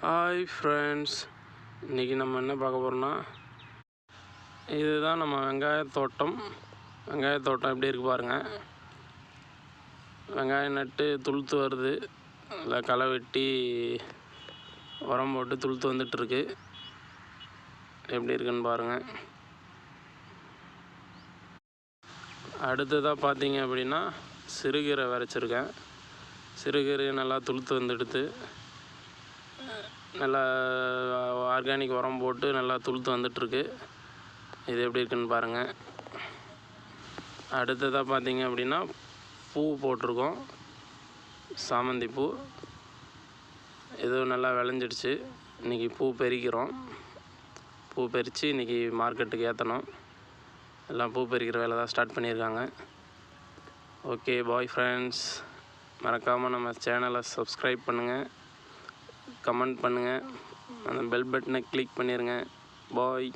Hi friends, இன்றைக்கி நம்ம என்ன பார்க்க போகிறோம்னா, இதுதான் நம்ம வெங்காயத்தோட்டம் எப்படி இருக்குது பாருங்கள். வெங்காயம் நட்டு துளுத்து வருது, இல்லை களை வெட்டி உரம் போட்டு துளுத்து வந்துட்டுருக்கு. எப்படி இருக்குன்னு பாருங்கள். அடுத்ததாக பார்த்தீங்க அப்படின்னா சிறுகீரை விதைச்சிருக்கேன். சிறுகீரை நல்லா துளுத்து வந்துடுது. நல்லா ஆர்கானிக் உரம் போட்டு நல்லா துளுத்து வந்துட்டுருக்கு. இது எப்படி இருக்குன்னு பாருங்கள். அடுத்ததாக பார்த்தீங்க அப்படின்னா பூ போட்டிருக்கோம், சாமந்தி பூ. இதுவும் நல்லா விளைஞ்சிடுச்சு. இன்றைக்கி பூ பறிக்கிறோம். பூ பறித்து இன்றைக்கி மார்க்கெட்டுக்கு ஏற்றணும். எல்லாம் பூ பறிக்கிற வேலை தான் ஸ்டார்ட் பண்ணியிருக்காங்க. ஓகே பாய் ஃப்ரெண்ட்ஸ், மறக்காமல் நம்ம சேனலை சப்ஸ்கிரைப் பண்ணுங்கள், கமெண்ட் பண்ணுங்கள், அந்த பெல் பட்டனை கிளிக் பண்ணிடுங்க. பாய்.